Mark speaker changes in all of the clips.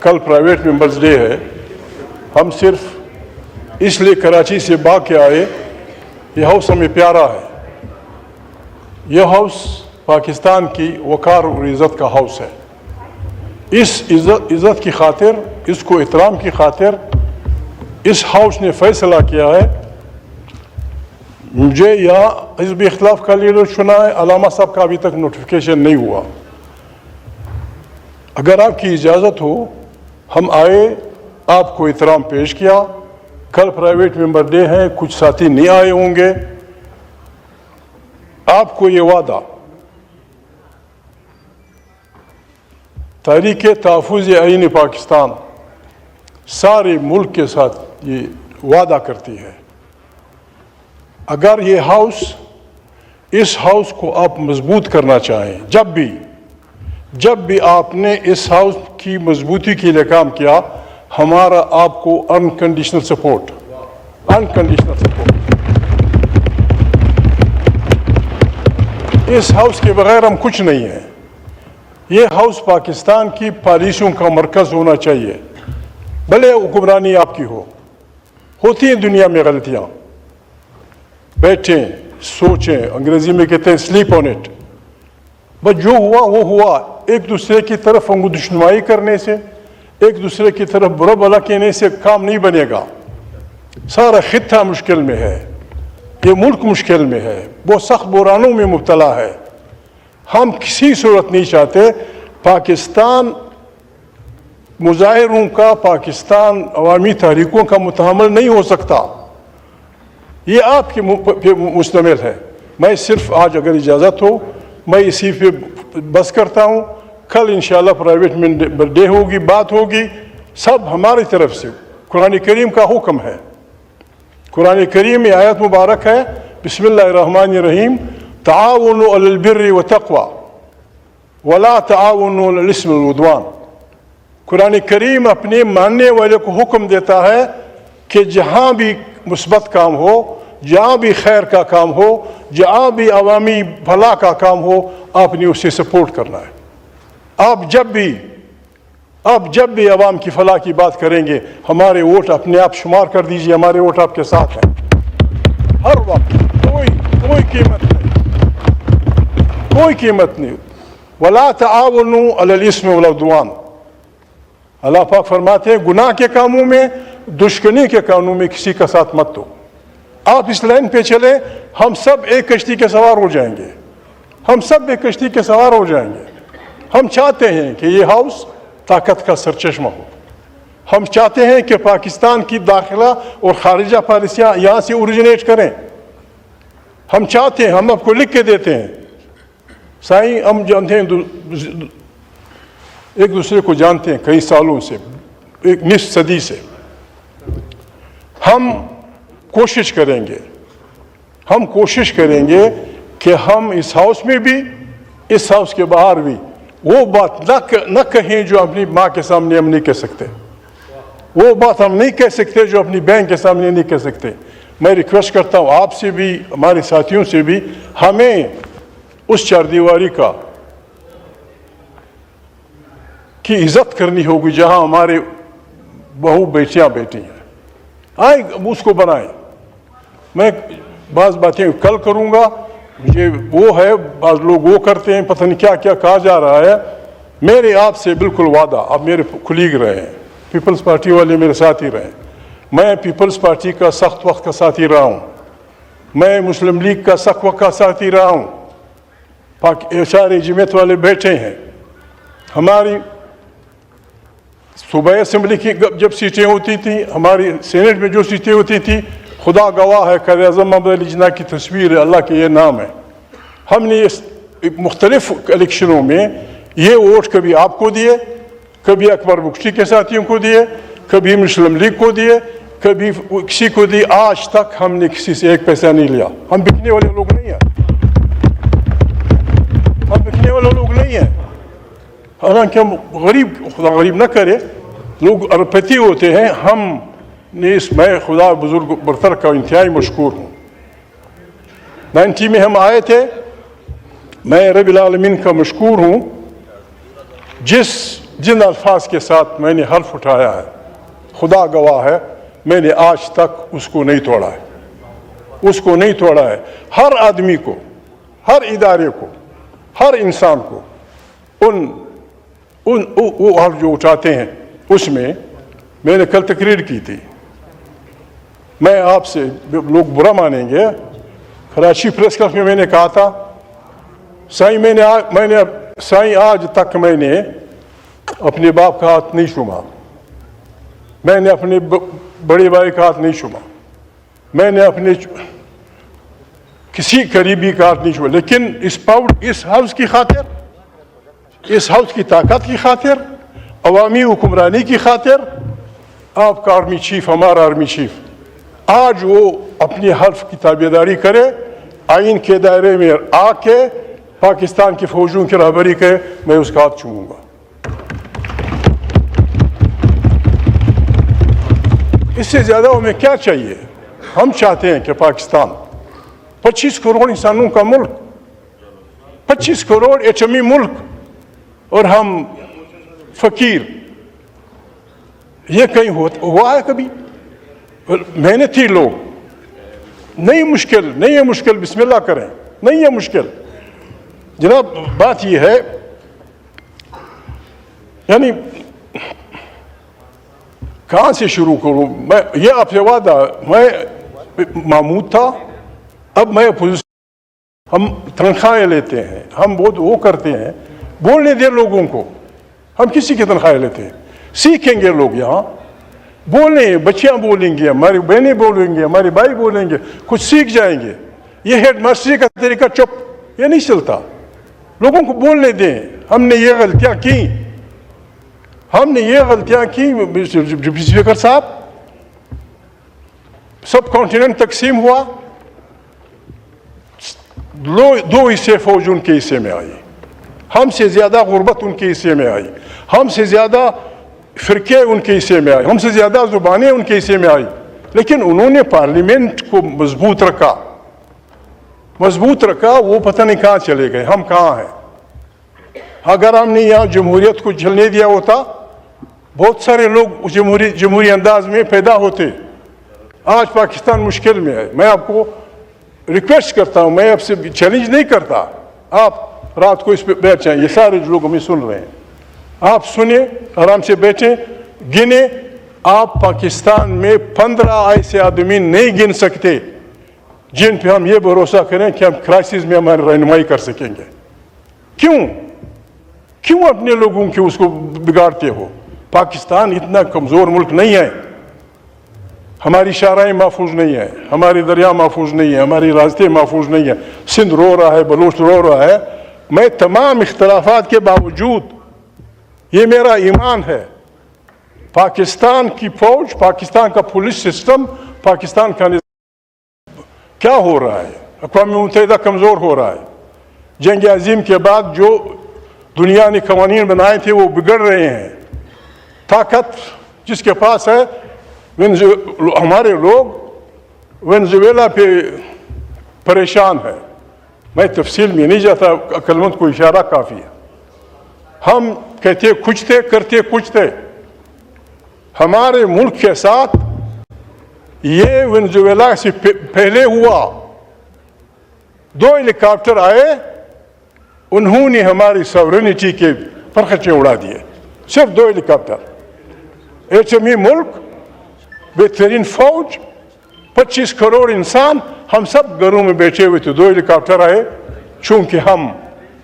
Speaker 1: کل private members day ہے. ہم صرف اس لیے کراچی سے بھاگ کے آئے, یہ ہاؤس ہمیں پیارا ہے. یہ ہاؤس پاکستان کی وقار اور عزت کا ہاؤس ہے. اس عزت کی خاطر, اس کو احترام کی خاطر اس ہاؤس نے فیصلہ کیا ہے مجھے یہاں حزب اختلاف کا لیڈر چنا ہے. علامہ صاحب کا ابھی تک نوٹیفیکیشن نہیں ہوا. اگر آپ کی اجازت ہو ہم آئے, آپ کو احترام پیش کیا. کل پرائیویٹ ممبر ڈے ہیں, کچھ ساتھی نہیں آئے ہوں گے. آپ کو یہ وعدہ تحریک تحفظ آئین پاکستان سارے ملک کے ساتھ یہ وعدہ کرتی ہے, اگر یہ ہاؤس, اس ہاؤس کو آپ مضبوط کرنا چاہیں, جب بھی آپ نے اس ہاؤس کی مضبوطی کے لیے کام کیا, ہمارا آپ کو انکنڈیشنل سپورٹ. اس ہاؤس کے بغیر ہم کچھ نہیں ہیں. یہ ہاؤس پاکستان کی پالیسیوں کا مرکز ہونا چاہیے. بھلے حکمرانی آپ کی ہوتی ہیں دنیا میں غلطیاں, بیٹھیں سوچیں, انگریزی میں کہتے ہیں سلیپ آن اٹ. بس جو ہوا وہ ہوا. ایک دوسرے کی طرف انگشتنمائی کرنے سے, ایک دوسرے کی طرف برا بھلا کہنے سے کام نہیں بنے گا. سارا خطہ مشکل میں ہے, یہ ملک مشکل میں ہے, وہ سخت بحرانوں میں مبتلا ہے. ہم کسی صورت نہیں چاہتے پاکستان مظاہروں کا, پاکستان عوامی تحریکوں کا متحمل نہیں ہو سکتا. یہ آپ کے مشتمل ہے. میں صرف آج اگر اجازت ہو میں اسی پہ بس کرتا ہوں. کل انشاءاللہ پرائیویٹ ممبر ڈے ہوگی, بات ہوگی. سب ہماری طرف سے قرآن کریم کا حکم ہے. قرآن کریم میں آیت مبارک ہے, بسم اللہ الرحمن الرحیم, تعاونوا علی البر والتقوی ولا تعاونوا علی الاثم والعدوان. قرآن کریم اپنے ماننے والے کو حکم دیتا ہے کہ جہاں بھی مثبت کام ہو, جہاں بھی خیر کا کام ہو, جہاں بھی عوامی بھلا کا کام ہو, آپ نے اسے سپورٹ کرنا ہے. آپ جب بھی عوام کی فلاح کی بات کریں گے, ہمارے ووٹ اپنے آپ شمار کر دیجئے, ہمارے ووٹ آپ کے ساتھ ہیں ہر وقت. کوئی قیمت نہیں. ولا تعاونوا علی الاثم والعدوان. اللہ پاک فرماتے ہیں گناہ کے کاموں میں, دشمنی کے کاموں میں کسی کا ساتھ مت دو. آپ اس لائن پہ چلیں, ہم سب ایک کشتی کے سوار ہو جائیں گے. ہم چاہتے ہیں کہ یہ ہاؤس طاقت کا سرچشمہ ہو. ہم چاہتے ہیں کہ پاکستان کی داخلہ اور خارجہ پالیسیاں یہاں سے اوریجنیٹ کریں. ہم چاہتے ہیں, ہم آپ کو لکھ کے دیتے ہیں سائیں, ہم جانتے ہیں ایک دوسرے کو جانتے ہیں کئی سالوں سے, ایک نصف صدی سے. ہم کوشش کریں گے کہ ہم اس ہاؤس میں بھی, اس ہاؤس کے باہر بھی وہ بات نہ کہیں جو اپنی ماں کے سامنے ہم نہیں کہہ سکتے. وہ بات ہم نہیں کہہ سکتے جو اپنی بہن کے سامنے نہیں کہہ سکتے. میں ریکویسٹ کرتا ہوں آپ سے بھی, ہمارے ساتھیوں سے بھی, ہمیں اس چار دیواری کی عزت کرنی ہوگی جہاں ہمارے بہو بیٹیاں بیٹھی ہیں. آئے اس کو بنائیں. میں بعض باتیں کل کروں گا, مجھے وہ ہے, بعض لوگ وہ کرتے ہیں, پتہ نہیں کیا کیا کہا جا رہا ہے. میرے آپ سے بالکل وعدہ, آپ میرے کلیگ رہے ہیں, پیپلز پارٹی والے میرے ساتھی رہے ہیں. میں پیپلز پارٹی کا سخت وقت کا ساتھی رہا ہوں, میں مسلم لیگ کا سخت وقت کا ساتھی رہا ہوں. سارے جمعیت والے بیٹھے ہیں. ہماری صوبائی اسمبلی کی جب سیٹیں ہوتی تھیں, ہماری سینٹ میں جو سیٹیں ہوتی تھیں, خدا گواہ ہے, قائد اعظم محمد علی جناح کی تصویر ہے, اللہ کے یہ نام ہے. ہم نے مختلف الیکشنوں میں یہ ووٹ کبھی آپ کو دیے, کبھی اکبر بخشی کے ساتھیوں کو دیے, کبھی مسلم لیگ کو دیے, کبھی کسی کو دی. آج تک ہم نے کسی سے ایک پیسہ نہیں لیا. ہم بکنے والے لوگ نہیں ہیں. حالانکہ ہم غریب, خدا غریب نہ کرے, لوگ اربپتی ہوتے ہیں. ہم نے میں خدا بزرگ برتر کا انتہائی مشکور ہوں. 90 میں ہم آئے تھے. میں رب العالمین کا مشکور ہوں جس جن الفاظ کے ساتھ میں نے حلف اٹھایا ہے، خدا گواہ ہے میں نے آج تک اس کو نہیں توڑا ہے، اس کو نہیں توڑا ہے۔ ہر آدمی کو، ہر ادارے کو، ہر انسان کو وہ حلف جو اٹھاتے ہیں اس میں نے کل تقریر کی تھی۔ میں آپ سے، لوگ برا مانیں گے، کراچی پریس کلب میں نے کہا تھا سائیں آج تک میں نے اپنے باپ کا ہاتھ نہیں چوما، میں نے اپنے بڑے بھائی کا ہاتھ نہیں چوما، میں نے اپنے کسی قریبی کا ہاتھ نہیں چوما، لیکن اس ہاؤس کی خاطر، اس ہاؤس کی طاقت کی خاطر، عوامی حکمرانی کی خاطر، آپ کا آرمی چیف، ہمارا آرمی چیف آج وہ اپنی حلف کی تابعداری کرے، آئین کے دائرے میں آ کے پاکستان کی فوجوں کی رہبری کرے، میں اس کا ہاتھ چوموں گا۔ اس سے زیادہ ہمیں کیا چاہیے؟ ہم چاہتے ہیں کہ پاکستان 25 کروڑ انسانوں کا ملک، 25 کروڑ ایٹمی ملک، اور ہم فقیر، یہ کہیں ہوا ہے کبھی؟ محنتی لوگ، نہیں ہے مشکل، بسم اللہ کریں، نہیں ہے مشکل۔ جناب بات یہ ہے، یعنی کہاں سے شروع کروں میں؟ یہ آپ سے وعدہ، میں محمود تھا، اب میں ہم تنخواہیں لیتے ہیں، ہم بہت وہ کرتے ہیں، بولنے دیں لوگوں کو، ہم کسی کی تنخواہیں لیتے ہیں، سیکھیں گے لوگ یہاں، بولیں، بچیاں بولیں گے، ہماری بہنیں بولیں گے، ہمارے بھائی بولیں گے، کچھ سیکھ جائیں گے۔ یہ ہیڈ ماسٹری کا طریقہ چپ، یہ نہیں چلتا، لوگوں کو بولنے دیں۔ ہم نے یہ غلطیاں کی، ڈپٹی اسپیکر صاحب، سب کانٹیننٹ تقسیم ہوا، 2 حصے فوج ان کے حصے میں آئی، ہم سے زیادہ غربت ان کے حصے میں آئی، ہم سے زیادہ فرقے ان کے حصے میں آئے، ہم سے زیادہ زبانیں ان کے حصے میں آئی، لیکن انہوں نے پارلیمنٹ کو مضبوط رکھا، وہ پتہ نہیں کہاں چلے گئے، ہم کہاں ہیں؟ اگر ہم نے یہاں جمہوریت کو جھلنے دیا ہوتا، بہت سارے لوگ جمہوری انداز میں پیدا ہوتے۔ آج پاکستان مشکل میں ہے۔ میں آپ کو ریکویسٹ کرتا ہوں، میں آپ سے چیلنج نہیں کرتا، آپ رات کو اس پہ بیٹھ جائیں، یہ سارے لوگ ہمیں سن رہے ہیں، آپ سنیں، آرام سے بیٹھیں، گنیں۔ آپ پاکستان میں 15 ایسے آدمی نہیں گن سکتے جن پہ ہم یہ بھروسہ کریں کہ ہم کرائسس میں ہماری رہنمائی کر سکیں گے۔ کیوں اپنے لوگوں کے اس کو بگاڑتے ہو؟ پاکستان اتنا کمزور ملک نہیں ہے، ہماری شاہراہیں محفوظ نہیں ہیں، ہماری دریا محفوظ نہیں ہیں، ہماری راستے محفوظ نہیں ہیں، سندھ رو رہا ہے، بلوچ رو رہا ہے۔ میں تمام اختلافات کے باوجود، یہ میرا ایمان ہے، پاکستان کی فوج، پاکستان کا پولیس سسٹم، پاکستان کا کیا ہو رہا ہے؟ اقوام متحدہ کمزور ہو رہا ہے۔ جنگ عظیم کے بعد جو دنیا نے قوانین بنائے تھے وہ بگڑ رہے ہیں۔ طاقت جس کے پاس ہے، ہمارے لوگ وینزویلا پہ پریشان ہیں، میں تفصیل میں نہیں جاتا، عقل مند کو اشارہ کافی ہے۔ ہم کہتے کچھ تھے، کرتے کچھ تھے۔ ہمارے ملک کے ساتھ یہ وینزویلا سے پہلے ہوا، 2 ہیلی کاپٹر آئے، انہوں نے ہماری ساورینٹی کے پرخچے اڑا دیے، صرف 2 ہیلی کاپٹر۔ ایٹمی ملک، بہترین فوج، 25 کروڑ انسان، ہم سب گھروں میں بیٹھے ہوئے تھے، 2 ہیلی کاپٹر آئے، چونکہ ہم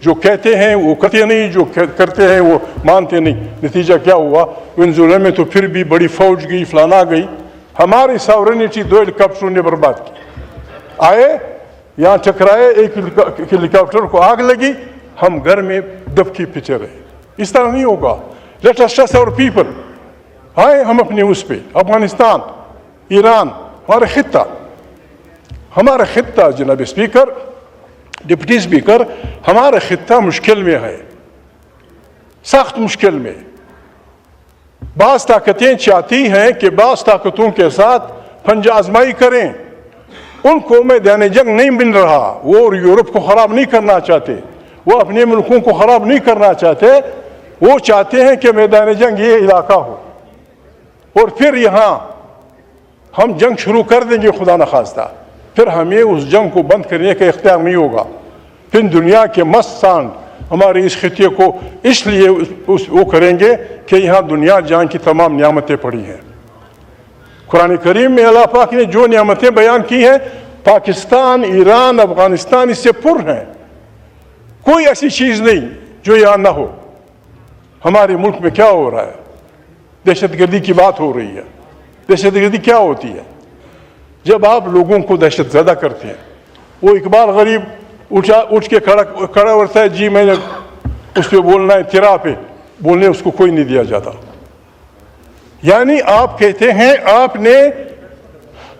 Speaker 1: جو کہتے ہیں وہ کرتے نہیں، جو کرتے ہیں وہ مانتے نہیں۔ نتیجہ کیا ہوا؟ وینزویلا میں تو پھر بھی بڑی فوج گئی، فلانا گئی، ہماری ساورینٹی 2 ہیلی کاپٹروں نے برباد کی۔ آئے یہاں ٹکرائے، ایک ہیلی کاپٹر کو آگ لگی، ہم گھر میں دبکی پیچھے رہے۔ اس طرح نہیں ہوگا۔ لیٹ اس ٹرسٹ اور پیپل۔ آئے ہم اپنے اس پہ، افغانستان، ایران، ہمارا خطہ جناب اسپیکر، ڈپٹی اسپیکر، ہمارا خطہ مشکل میں ہے، سخت مشکل میں۔ بعض طاقتیں چاہتی ہیں کہ بعض طاقتوں کے ساتھ پنجہ آزمائی کریں، ان کو میدان جنگ نہیں مل رہا، وہ یورپ کو خراب نہیں کرنا چاہتے، وہ اپنے ملکوں کو خراب نہیں کرنا چاہتے، وہ چاہتے ہیں کہ میدان جنگ یہ علاقہ ہو اور پھر یہاں ہم جنگ شروع کر دیں گے خدا نخواستہ، پھر ہمیں اس جنگ کو بند کرنے کا اختیار نہیں ہوگا۔ پھر دنیا کے مست سانڈ ہمارے اس خطے کو اس لیے وہ کریں گے کہ یہاں دنیا جان کی تمام نعمتیں پڑی ہیں۔ قرآن کریم میں اللہ پاک نے جو نعمتیں بیان کی ہیں، پاکستان، ایران، افغانستان اس سے پر ہیں۔ کوئی ایسی چیز نہیں جو یہاں نہ ہو۔ ہمارے ملک میں کیا ہو رہا ہے؟ دہشت گردی کی بات ہو رہی ہے۔ دہشت گردی کیا ہوتی ہے؟ جب آپ لوگوں کو دہشت زدہ کرتے ہیں، وہ اقبال غریب اٹھ کے کھڑا ہوتا ہے، جی میں نے اس پہ بولنا ہے، تیرا پہ بولنے اس کو کوئی نہیں دیا جاتا۔ یعنی آپ کہتے ہیں آپ نے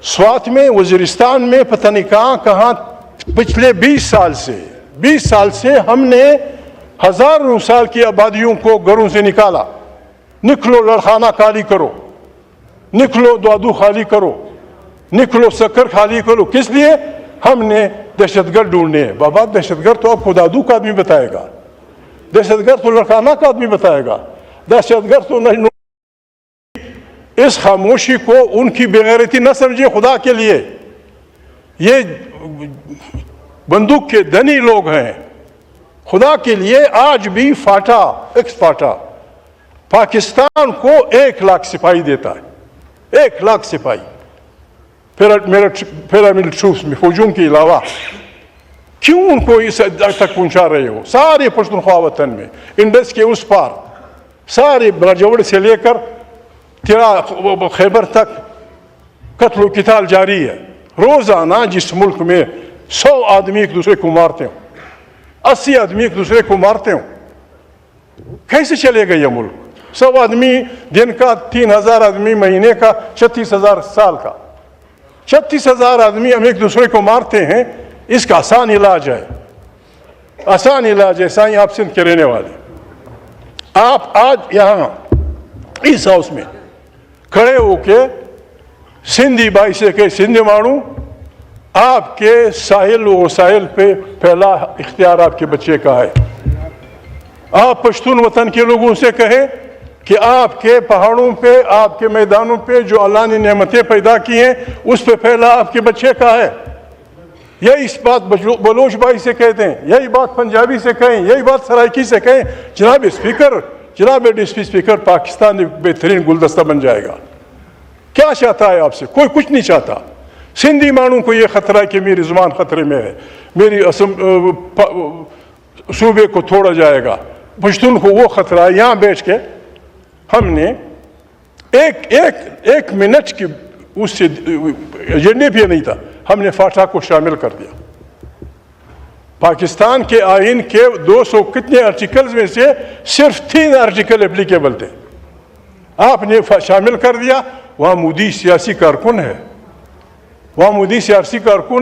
Speaker 1: سوات میں، وزیرستان میں، پتہ نہیں کہاں پچھلے 20 سال سے ہم نے ہزاروں سال کی آبادیوں کو گھروں سے نکالا۔ نکلو لڑخانہ خالی کرو، نکلو دادو خالی کرو، نکلو سکر خالی کرو۔ کس لیے؟ ہم نے دہشت گرد ڈھونڈنے ہیں۔ بابا دہشت گرد تو آپ کو دادو کا آدمی بتائے گا، دہشت گرد تو لڑخانہ کا آدمی بتائے گا، دہشت گرد تو نہیں۔ اس خاموشی کو ان کی بےغیرتی نہ سمجھے خدا کے لیے۔ یہ بندوق کے دھنی لوگ ہیں۔ خدا کے لیے آج بھی فاٹا پاکستان کو 1 لاکھ سپاہی دیتا ہے، 1 لاکھ سپاہی پیراملٹری ٹروپس میں، فوجوں کے علاوہ۔ کیوں ان کو اس حد تک پہنچا رہے ہو؟ سارے پختونخوا وطن میں، انڈس کے اس پار، سارے براجوڑ سے لے کر خیبر تک قتل و قتال جاری ہے۔ روزانہ جس ملک میں 100 آدمی ایک دوسرے کو مارتے ہوں، 80 آدمی ایک دوسرے کو مارتے ہوں، کیسے چلے گا یہ ملک؟ 100 آدمی دن کا، 3000 آدمی مہینے کا، 36,000 سال کا، 36,000 آدمی ہم ایک دوسرے کو مارتے ہیں۔ اس کا آسان علاج ہے سائیں، آپ سندھ کے رہنے والے، آپ آج یہاں اس ہاؤس میں کھڑے ہو کے سندھی بھائی سے کہ سندھی مانو، آپ کے ساحل و وسائل پہ پہلا اختیار آپ کے بچے کا ہے۔ آپ پشتون وطن کے لوگوں سے کہیں کہ آپ کے پہاڑوں پہ، آپ کے میدانوں پہ جو اللہ نے نعمتیں پیدا کی ہیں، اس پہ پہلا آپ کے بچے کا ہے۔ یہی اس بات بلوچ بھائی سے کہتے ہیں، یہی بات پنجابی سے کہیں، یہی بات سرائکی سے کہیں۔ جناب اسپیکر، جناب ڈپٹی اسپیکر، پاکستان ایک بہترین گلدستہ بن جائے گا۔ کیا چاہتا ہے آپ سے؟ کوئی کچھ نہیں چاہتا۔ سندھی مانوں کو یہ خطرہ ہے کہ میری زبان خطرے میں ہے، میری صوبے کو توڑا جائے گا۔ پشتون کو وہ خطرہ ہے۔ یہاں بیٹھ کے ہم نے ایک منٹ کی اس سے ایجنڈے بھی نہیں تھا، ہم نے فاٹا کو شامل کر دیا۔ پاکستان کے آئین کے 200 کتنے آرٹیکلز میں سے صرف 3 آرٹیکل اپلیکیبل تھے، آپ نے شامل کر دیا۔ وہاں مودی سیاسی کارکن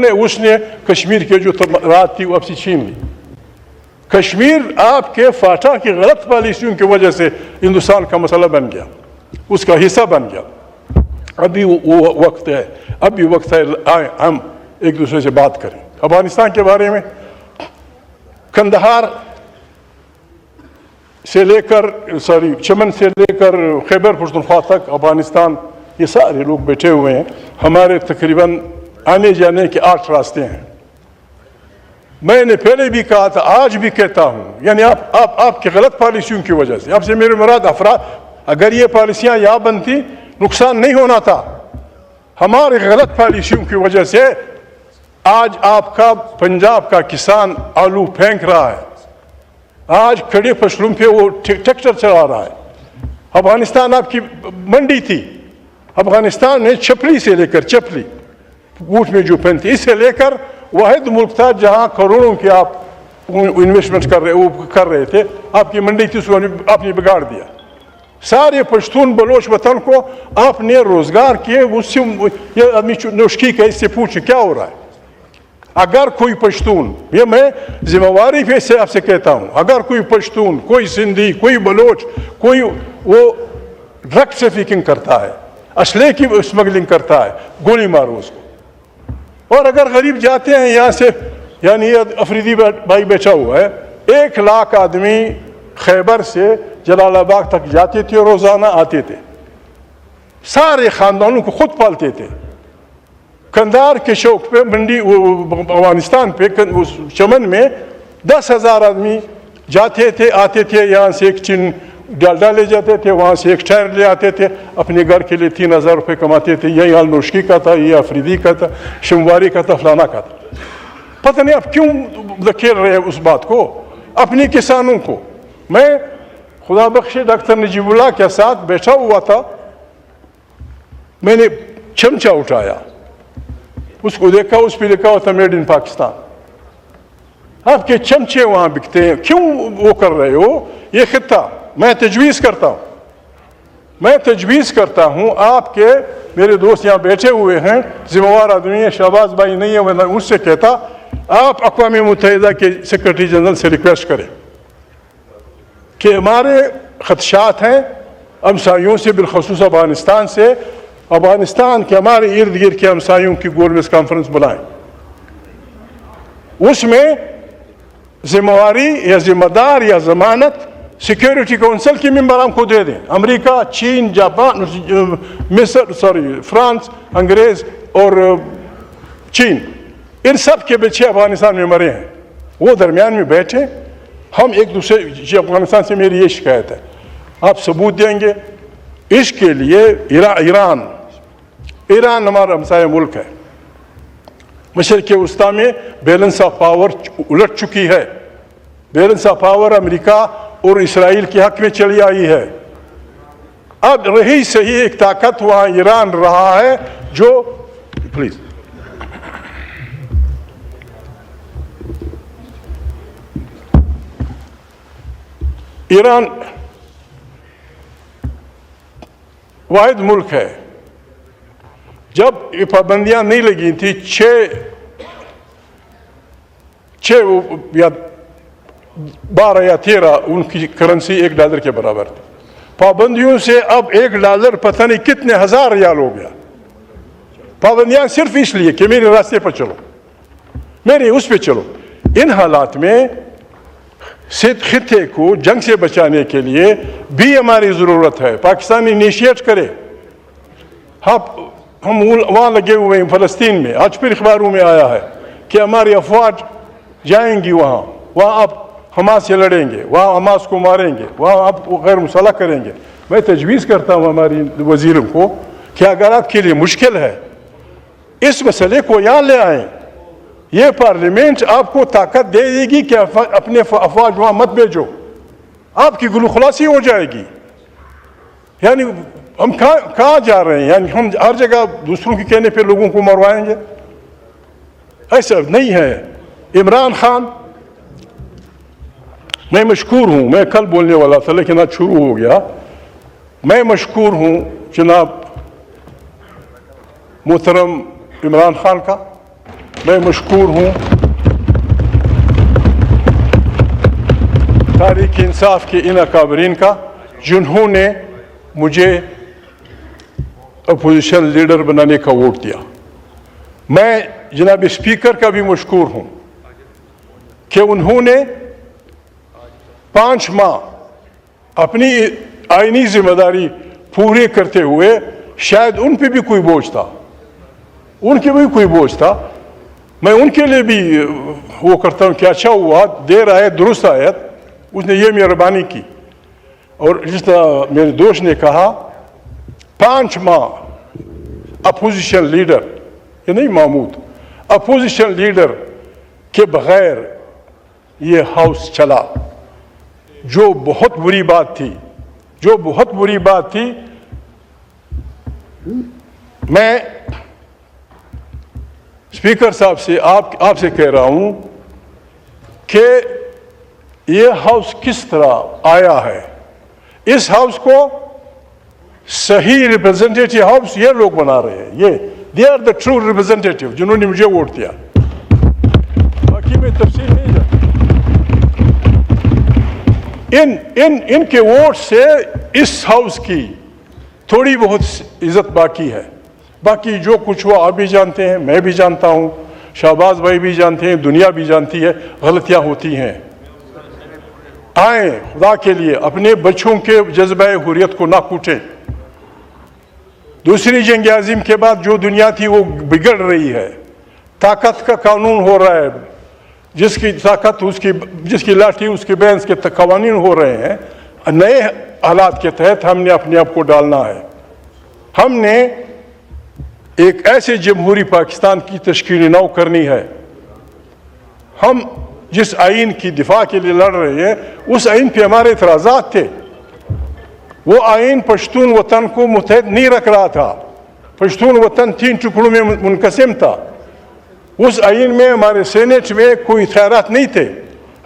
Speaker 1: ہے، اس نے کشمیر کے جو رات تھی وہ اب سے چھین لی۔ کشمیر آپ کے فاٹا کی غلط پالیسیوں کی وجہ سے ہندوستان کا مسئلہ بن گیا، اس کا حصہ بن گیا۔ ابھی وہ وقت ہے ہم ایک دوسرے سے بات کریں۔ افغانستان کے بارے میں، کندہار سے لے کر چمن سے لے کر خیبر پختونخوا تک افغانستان، یہ سارے لوگ بیٹھے ہوئے ہیں۔ ہمارے تقریباً آنے جانے کے 8 راستے ہیں۔ میں نے پہلے بھی کہا تھا، آج بھی کہتا ہوں، یعنی آپ کی غلط پالیسیوں کی وجہ سے، آپ سے میرے مراد افراد، اگر یہ پالیسیاں یہاں بنتی نقصان نہیں ہونا تھا۔ ہماری غلط پالیسیوں کی وجہ سے آج آپ کا پنجاب کا کسان آلو پھینک رہا ہے، آج کھڑے فصلوں پہ وہ ٹریکٹر چلا رہا ہے۔ افغانستان آپ کی منڈی تھی، افغانستان میں چھپلی سے لے کر چپلی بوٹ میں جو پہنتی، اس سے لے کر واحد ملک تھا جہاں کروڑوں کی آپ انویسٹمنٹ کر رہے تھے، آپ کی منڈی تھی، اس کو آپ نے بگاڑ دیا۔ سارے پشتون بلوچ وطن کو آپ نے روزگار کیے، اس سے یہ آدمی نوشکی کا اس سے پوچھیں کیا ہو رہا ہے۔ اگر کوئی پشتون، یہ میں ذمہ واری سے آپ سے کہتا ہوں، اگر کوئی پشتون، کوئی سندھی، کوئی بلوچ، کوئی وہ ڈرگ ٹریفکنگ کرتا ہے، اسلحے کی اسمگلنگ کرتا ہے، گولی مارو اس کو۔ اور اگر غریب جاتے ہیں یہاں سے، یعنی یہ افریدی بھائی بیٹھا ہوا ہے، 1 لاکھ آدمی خیبر سے جلال آباد تک جاتے تھے اور روزانہ آتے تھے، سارے خاندانوں کو خود پالتے تھے۔ کندھار کے چوک پہ منڈی افغانستان پہ چمن میں 10,000 آدمی جاتے تھے آتے تھے، یہاں سے ایک چن ڈالڈا لے جاتے تھے، وہاں سے ایک ٹائر لے آتے تھے، اپنے گھر کے لیے 3,000 روپے کماتے تھے۔ یہ النوشکی کا تھا، یہ افریدی کا تھا، شمواری کا تھا، فلانا کا تھا۔ پتہ نہیں اب کیوں دھکیل رہے اس بات کو اپنے کسانوں کو۔ میں خدا بخش ڈاکٹر نجیب اللہ کے ساتھ بیٹھا ہوا تھا، میں نے چمچہ اٹھایا، اس کو دیکھا، اس پہ لکھا ہوا تھا میڈ ان پاکستان۔ آپ کے چمچے وہاں بکتے ہیں، کیوں وہ کر رہے ہو؟ یہ خطہ میں تجویز کرتا ہوں آپ کے میرے دوست یہاں بیٹھے ہوئے ہیں، ذمہ دار آدمی ہیں، شہباز بھائی نہیں ہے، میں اس سے کہتا آپ اقوام متحدہ کے سیکرٹری جنرل سے ریکویسٹ کریں کہ ہمارے خدشات ہیں ہمسایوں سے، بالخصوص افغانستان سے، افغانستان کے ہمارے ارد گرد کے ہمسایوں کی گورننس کانفرنس بلائیں، اس میں ذمہ داری یا ذمہ دار یا ضمانت سیکیورٹی کونسل کے ممبران کو دے دیں۔ امریکہ، چین، جاپان، فرانس، انگریز اور چین، ان سب کے بچے افغانستان میں مرے ہیں، وہ درمیان میں بیٹھے، ہم ایک دوسرے افغانستان سے میری یہ شکایت ہے، آپ ثبوت دیں گے؟ اس کے لیے ایران ہمارا ہمسایہ ملک ہے، مشرق وسطیٰ میں بیلنس آف پاور الٹ چکی ہے، بیلنس آف پاور امریکہ اور اسرائیل کے حق میں چلی آئی ہے۔ اب رہی صحیح ایک طاقت وہاں ایران رہا ہے جو پلیز ایران واحد ملک ہے۔ جب یہ پابندیاں نہیں لگی تھی، 12 یا 13 ان کی کرنسی $1 کے برابر تھی۔ پابندیوں سے اب $1 پتہ نہیں کتنے ہزار ریال ہو گیا۔ پابندیاں صرف اس لیے کہ میرے راستے پر چلو، میرے اس پہ چلو۔ ان حالات میں خطے کو جنگ سے بچانے کے لیے بھی ہماری ضرورت ہے، پاکستان انیشیٹ کرے۔ ہم وہاں لگے ہوئے ہیں فلسطین میں، آج پھر اخباروں میں آیا ہے کہ ہماری افواج جائیں گی وہاں آپ حماس سے لڑیں گے، وہاں حماس کو ماریں گے، وہاں آپ غیر مسلح کریں گے۔ میں تجویز کرتا ہوں ہماری وزیروں کو کہ اگر آپ کے لیے مشکل ہے اس مسئلے کو یہاں لے آئیں، یہ پارلیمنٹ آپ کو طاقت دے دے گی کہ اپنے افواج وہاں مت بھیجو، آپ کی گلو خلاصی ہو جائے گی۔ یعنی ہم کہاں جا رہے ہیں؟ یعنی ہم ہر جگہ دوسروں کے کہنے پہ لوگوں کو مروائیں گے؟ ایسا نہیں ہے۔ عمران خان، میں مشکور ہوں، میں کل بولنے والا تھا لیکن آج شروع ہو گیا۔ میں مشکور ہوں جناب محترم عمران خان کا، میں مشکور ہوں تحریک انصاف کے ان اکابرین کا جنہوں نے مجھے اپوزیشن لیڈر بنانے کا ووٹ دیا۔ میں جناب اسپیکر کا بھی مشکور ہوں کہ انہوں نے 5 ماہ اپنی آئینی ذمہ داری پوری کرتے ہوئے، شاید ان پہ بھی کوئی بوجھ تھا، ان کے بھی کوئی بوجھ تھا، میں ان کے لیے بھی وہ کرتا ہوں کہ اچھا ہوا، دیر آئے درست آیت، اس نے یہ مہربانی کی۔ اور جس طرح میرے دوست نے کہا 5 ماہ اپوزیشن لیڈر، یہ نہیں محمود، اپوزیشن لیڈر کے بغیر یہ ہاؤس چلا، جو بہت بری بات تھی، جو بہت بری بات تھی۔ میں اسپیکر صاحب سے آپ سے کہہ رہا ہوں کہ یہ ہاؤس کس طرح آیا ہے، اس ہاؤس کو صحیح ریپرزنٹیٹیو ہاؤس یہ لوگ بنا رہے ہیں، یہ they are the true representative جنہوں نے مجھے ووٹ دیا۔ باقی میں تفصیل نہیں جانتا، ان کے ووٹ سے اس ہاؤس کی تھوڑی بہت عزت باقی ہے۔ باقی جو کچھ ہوا آپ بھی جانتے ہیں، میں بھی جانتا ہوں، شہباز بھائی بھی جانتے ہیں، دنیا بھی جانتی ہے، غلطیاں ہوتی ہیں۔ آئیں خدا کے لیے اپنے بچوں کے جذبہ حریت کو نہ کوٹیں. دوسری جنگ عظیم کے بعد جو دنیا تھی وہ بگڑ رہی ہے. طاقت کا قانون ہو رہا ہے. جس کی طاقت جس کی لاٹھی اس کے بینس کے قوانین ہو رہے ہیں. نئے حالات کے تحت ہم نے اپنے آپ کو ڈالنا ہے. ہم نے ایک ایسے جمہوری پاکستان کی تشکیل نو کرنی ہے. ہم جس آئین کی دفاع کے لیے لڑ رہے ہیں اس آئین پہ ہمارے اعتراضات تھے. وہ آئین پشتون وطن کو متحد نہیں رکھ رہا تھا. پشتون وطن 3 ٹکڑوں میں منقسم تھا. اس آئین میں ہمارے سینٹ میں کوئی اختیارات نہیں تھے.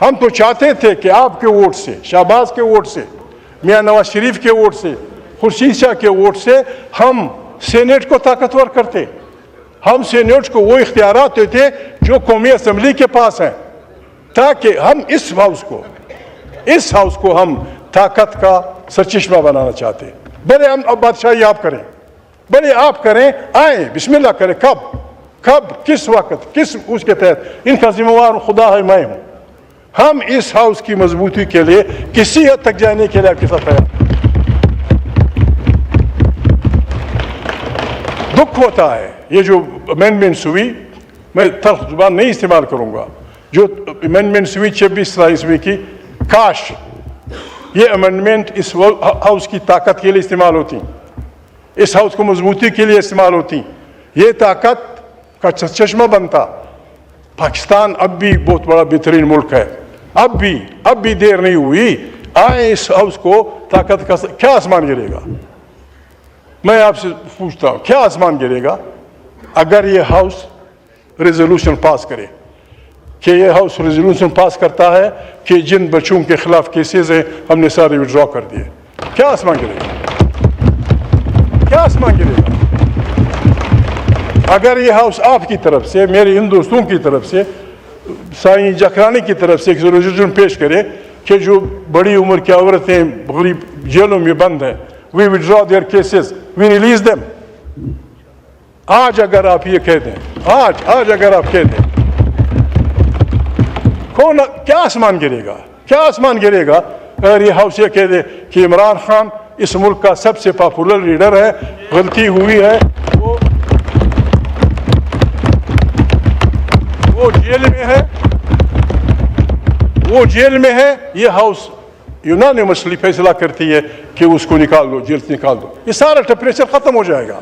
Speaker 1: ہم تو چاہتے تھے کہ آپ کے ووٹ سے, شہباز کے ووٹ سے, میاں نواز شریف کے ووٹ سے, خورشید شاہ کے ووٹ سے ہم سینٹ کو طاقتور کرتے. ہم سینٹ کو وہ اختیارات دیتے جو قومی اسمبلی کے پاس ہیں, تاکہ ہم اس ہاؤس کو ہم طاقت کا سرچشمہ بنانا چاہتے. بڑے ہم اب بادشاہی آپ کریں, بڑے آپ کریں, آئیں بسم اللہ کریں. کب کس وقت کس اس کے تحت ان کا ذمہ وار خدا ہے, میں ہوں. ہم اس ہاؤس کی مضبوطی کے لیے کسی حد تک جانے کے لیے آپ کے ساتھ تیار. دکھ ہوتا ہے یہ جو امینڈمنٹس ہوئی, میں تلخ زبان نہیں استعمال کروں گا, جو امینڈمنٹس ہوئی 26 کی, کاش یہ امینڈمنٹ اس ہاؤس کی طاقت کے لیے استعمال ہوتی, اس ہاؤس کو مضبوطی کے لیے استعمال ہوتی, یہ طاقت کا چشمہ بنتا. پاکستان اب بھی بہت بڑا بہترین ملک ہے. اب بھی دیر نہیں ہوئی. آئیں اس ہاؤس کو طاقت کا. کیا آسمان گرے گا؟ میں آپ سے پوچھتا ہوں, کیا آسمان گرے گا اگر یہ ہاؤس ریزولوشن پاس کرے؟ کہ یہ ہاؤس ریزولوشن پاس کرتا ہے کہ جن بچوں کے خلاف کیسز ہیں ہم نے سارے وڈرا کر دیے. کیا آسمان گرے گا؟ کیا آسمان گرے گا اگر یہ ہاؤس آپ کی طرف سے, میرے ان دوستوں کی طرف سے, سائیں جکرانی کی طرف سے ایک ریزولوشن پیش کرے کہ جو بڑی عمر کی عورتیں غریب جیلوں میں بند ہیں, we withdraw their cases, we release them. آج اگر آپ یہ کہہ دیں, آج اگر آپ کہہ دیں, کیا آسمان گرے گا؟ کیا آسمان گرے گا اگر یہ ہاؤس یہ کہہ دے کہ عمران خان اس ملک کا سب سے پاپولر لیڈر ہے, غلطی ہوئی ہے, وہ جیل میں ہے, یہ ہاؤس یونانیمسلی فیصلہ کرتی ہے کہ اس کو نکال دو, جیل سے نکال دو. یہ سارا ٹیمپریچر ختم ہو جائے گا,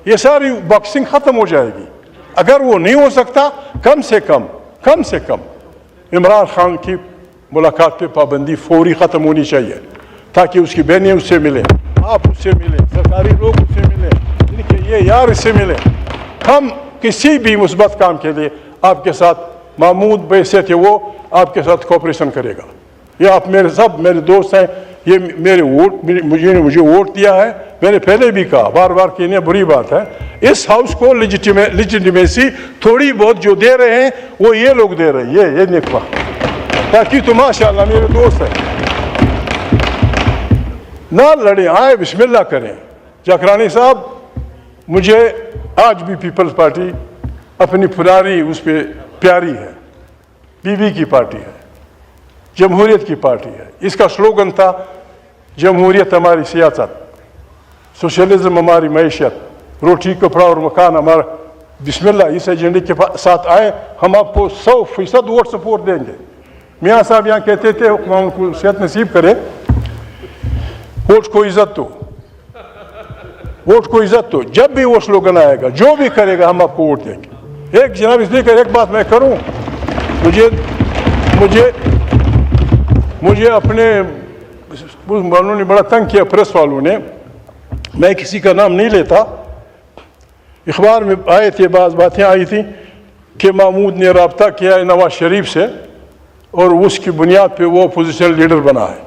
Speaker 1: یہ ساری باکسنگ ختم ہو جائے گی. اگر وہ نہیں ہو سکتا, کم سے کم عمران خان کی ملاقات پہ پابندی فوری ختم ہونی چاہیے, تاکہ اس کی بہنیں اس سے ملیں, آپ اس سے ملیں, سرکاری لوگ اس سے ملیں, ان کے یہ یار اس سے ملیں. ہم کسی بھی مثبت کام کے لیے آپ کے ساتھ, محمود بحیثیت ہے وہ آپ کے ساتھ کوپریشن کرے گا. یہ آپ میرے دوست ہیں, یہ مجھے ووٹ دیا ہے. میں نے پہلے بھی کہا, بار بار کہنے بری بات ہے, اس ہاؤس کو لیجیٹیمیسی تھوڑی بہت جو دے رہے ہیں وہ یہ لوگ دے رہے ہیں, یہ نکوا, تاکہ تو ماشاءاللہ میرے دوست ہیں, نہ لڑیں, آئے بسم اللہ کریں. جکرانی صاحب, مجھے آج بھی پیپلز پارٹی اپنی پرانی اس پہ پیاری ہے, بی بی کی پارٹی ہے, جمہوریت کی پارٹی ہے. اس کا سلوگن تھا جمہوریت ہماری سیاست, سوشلزم ہماری معیشت, روٹی کپڑا اور مکان ہمارا. بسم اللہ, اس ایجنڈے کے ساتھ آئے, ہم آپ کو 100% ووٹ سپورٹ دیں گے. میاں صاحب یہاں کہتے تھے, ان کو صحت نصیب کرے, ووٹ کو عزت دو, ووٹ کو عزت دو. جب بھی وہ سلوگن آئے گا, جو بھی کرے گا, ہم آپ کو ووٹ دیں گے. ایک جناب اسپیکر, ایک بات میں کروں, مجھے اپنے والوں نے بڑا تنگ کیا, پریس والوں نے, میں کسی کا نام نہیں لیتا. اخبار میں آئے تھے, بعض باتیں آئی تھیں کہ محمود نے رابطہ کیا ہے نواز شریف سے اور اس کی بنیاد پہ وہ اپوزیشن لیڈر بنا ہے.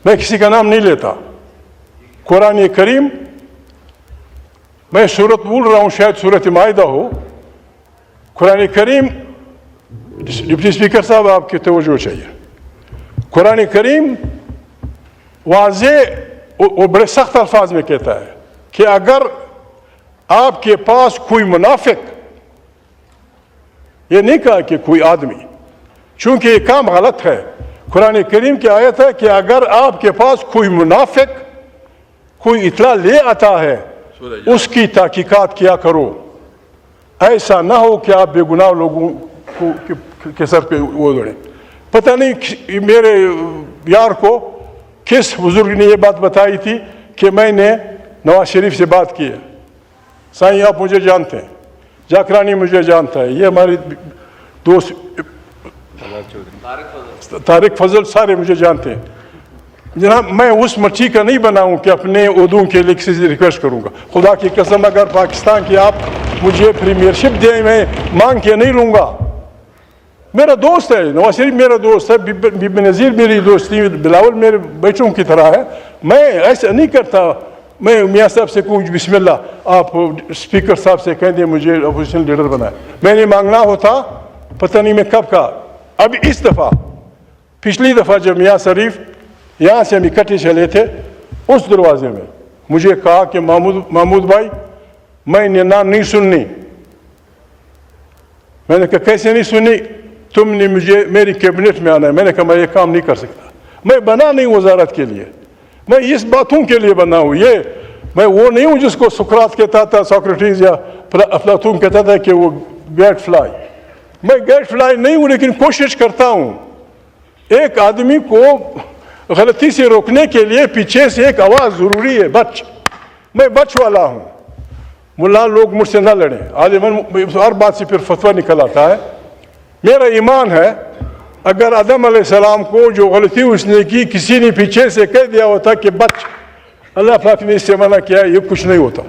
Speaker 1: میں کسی کا نام نہیں لیتا. قرآن کریم, میں صورت بول رہا ہوں, شاید صورت مائدہ ہو. قرآن کریم, ڈپٹی اسپیکر صاحب آپ کی توجہ چاہیے, قرآن کریم واضح اور بڑے سخت الفاظ میں کہتا ہے کہ اگر آپ کے پاس کوئی منافق, یہ نہیں کہا کہ کوئی آدمی, چونکہ یہ کام غلط ہے, قرآن کریم کی آیت ہے کہ اگر آپ کے پاس کوئی منافق کوئی اطلاع لے آتا ہے اس کی تحقیقات کیا کرو. ایسا نہ ہو کہ آپ بے گناہ لوگوں کے سر پہ وہ دوڑیں. پتہ نہیں میرے یار کو کس بزرگ نے یہ بات بتائی تھی کہ میں نے نواز شریف سے بات کی ہے. سائیں آپ مجھے جانتے ہیں, جاکرانی مجھے جانتا ہے, یہ ہمارے دوست طارق فضل سارے مجھے جانتے ہیں. جناب میں اس مچھی کا نہیں بناؤں کہ اپنے عہدوں کے لیے کسی سے ریکویسٹ کروں گا. خدا کی قسم اگر پاکستان کی آپ مجھے پریمیئرشپ دیں میں مانگ کے نہیں لوں گا. میرا دوست ہے نواز شریف, میرا دوست ہے, بی نظیر میری دوستی, بلاول میرے بچوں کی طرح ہے. میں ایسا نہیں کرتا. میں میاں صاحب سے کہوں بسم اللہ آپ اسپیکر صاحب سے کہہ دیں مجھے اپوزیشن لیڈر بنائے. میں نے مانگنا ہوتا پتہ نہیں میں کب کا. اب اس دفعہ پچھلی دفعہ جب میاں شریف یہاں سے ہم اکٹھے چلے تھے اس دروازے میں مجھے کہا کہ محمود بھائی میں نے نہ نہیں سننی. میں نے کہا کیسے نہیں سنی؟ تم نے مجھے میری کیبنٹ میں آنا ہے. میں نے کہا میں یہ کام نہیں کر سکتا. میں بنا نہیں وزارت کے لیے, میں اس باتوں کے لیے بنا ہوں. یہ میں وہ نہیں ہوں جس کو سقراط کہتا تھا, سوکریٹیز یا افلاطون کہتا تھا کہ وہ گیٹ فلائی. میں گیٹ فلائی نہیں ہوں لیکن کوشش کرتا ہوں. ایک آدمی کو غلطی سے روکنے کے لیے پیچھے سے ایک آواز ضروری ہے, بچ. میں بچ والا ہوں. ملا لوگ مجھ سے نہ لڑیں. عالماً ہر بات سے پھر فتویٰ نکل آتا ہے. میرا ایمان ہے اگر آدم علیہ السلام کو جو غلطی اس نے کی کسی نے پیچھے سے کہہ دیا ہوتا کہ بچ, اللہ پاک نے اس سے منع کیا, یہ کچھ نہیں ہوتا.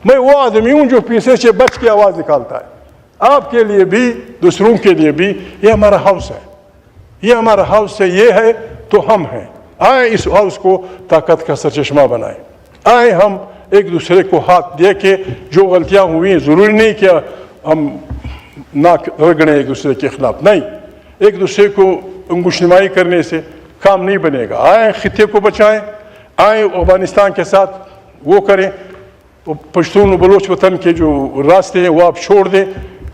Speaker 1: میں وہ آدمی ہوں جو پیچھے سے بچ کی آواز نکالتا ہے. آپ کے لیے بھی دوسروں کے لیے بھی یہ ہمارا ہاؤس ہے, یہ ہمارا ہاؤس ہے, یہ ہے تو ہم ہیں. آئیں اس ہاؤس کو طاقت کا سرچشمہ بنائیں. آئیں ہم ایک دوسرے کو ہاتھ دے کے جو غلطیاں ہوئی, ضروری نہیں کہ ہم ناک رگڑیں ایک دوسرے کے خلاف, نہیں. ایک دوسرے کو انگوش نمائی کرنے سے کام نہیں بنے گا. آئیں خطے کو بچائیں, آئیں افغانستان کے ساتھ وہ کریں, پشتون و بلوچ وطن کے جو راستے ہیں وہ آپ چھوڑ دیں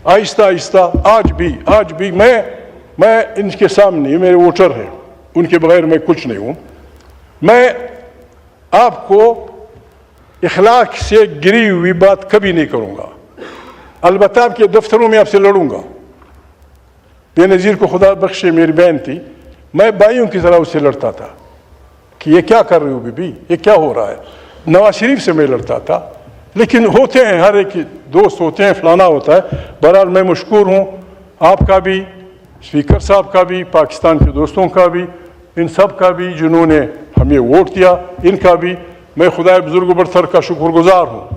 Speaker 1: آہستہ آہستہ. آج بھی میں ان کے سامنے میرے ووٹر ہیں, ان کے بغیر میں کچھ نہیں ہوں. میں آپ کو اخلاق سے گری ہوئی بات کبھی نہیں کروں گا. البتہ آپ کے دفتروں میں آپ سے لڑوں گا. بے نظیر کو خدا بخشے میری بہن تھی, میں بھائیوں کی طرح اس سے لڑتا تھا کہ یہ کیا کر رہے ہو بی بی, یہ کیا ہو رہا ہے. نواز شریف سے میں لڑتا تھا, لیکن ہوتے ہیں ہر ایک دوست ہوتے ہیں, فلانا ہوتا ہے. بہرحال میں مشکور ہوں آپ کا بھی, اسپیکر صاحب کا بھی, پاکستان کے دوستوں کا بھی, ان سب کا بھی جنہوں نے ہمیں ووٹ دیا, ان کا بھی. میں خدا بزرگ و برتر کا شکر گزار ہوں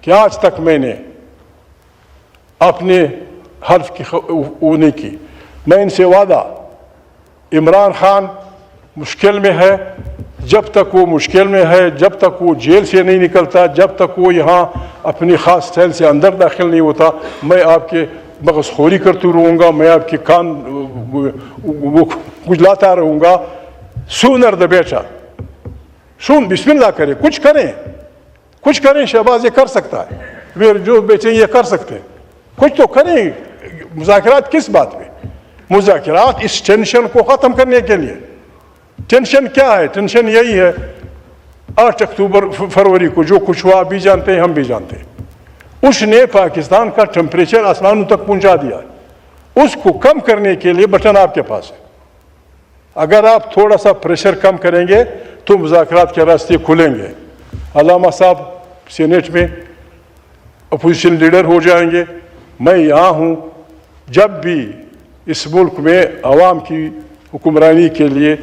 Speaker 1: کہ آج تک میں نے اپنے حلف کی وہ نہیں کی. میں ان سے وعدہ, عمران خان مشکل میں ہے, جب تک وہ مشکل میں ہے, جب تک وہ جیل سے نہیں نکلتا, جب تک وہ یہاں اپنی خاص سیل سے اندر داخل نہیں ہوتا, میں آپ کے مغز خوری کرتے رہوں گا, میں آپ کے کان وہ کھجلاتا رہوں گا. سونر دا بیٹا سون بسم اللہ کرے, کچھ کریں. شہباز یہ کر سکتا ہے, میرے جو بیٹے یہ کر سکتے ہیں, کچھ تو کریں. مذاکرات کس بات پہ؟ مذاکرات اس ٹینشن کو ختم کرنے کے لیے. ٹینشن کیا ہے؟ ٹینشن یہی ہے 8 اکتوبر فروری کو جو کچھ ہوا بھی جانتے ہیں, ہم بھی جانتے ہیں. اس نے پاکستان کا ٹمپریچر آسمانوں تک پہنچا دیا. اس کو کم کرنے کے لیے بٹن آپ کے پاس ہے. اگر آپ تھوڑا سا پریشر کم کریں گے تو مذاکرات کے راستے کھلیں گے. علامہ صاحب سینیٹ میں اپوزیشن لیڈر ہو جائیں گے. میں یہاں ہوں, جب بھی اس ملک میں عوام کی حکمرانی کے لیے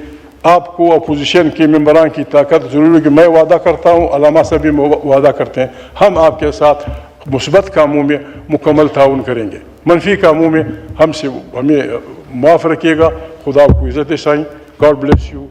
Speaker 1: آپ کو اپوزیشن کے ممبران کی طاقت ضروری ہے. کہ میں وعدہ کرتا ہوں, علامہ صاحب بھی وعدہ کرتے ہیں, ہم آپ کے ساتھ مثبت کاموں میں مکمل تعاون کریں گے. منفی کاموں میں ہمیں معاف رکھیے گا. خدا آپ کو عزت سائیں. God bless you.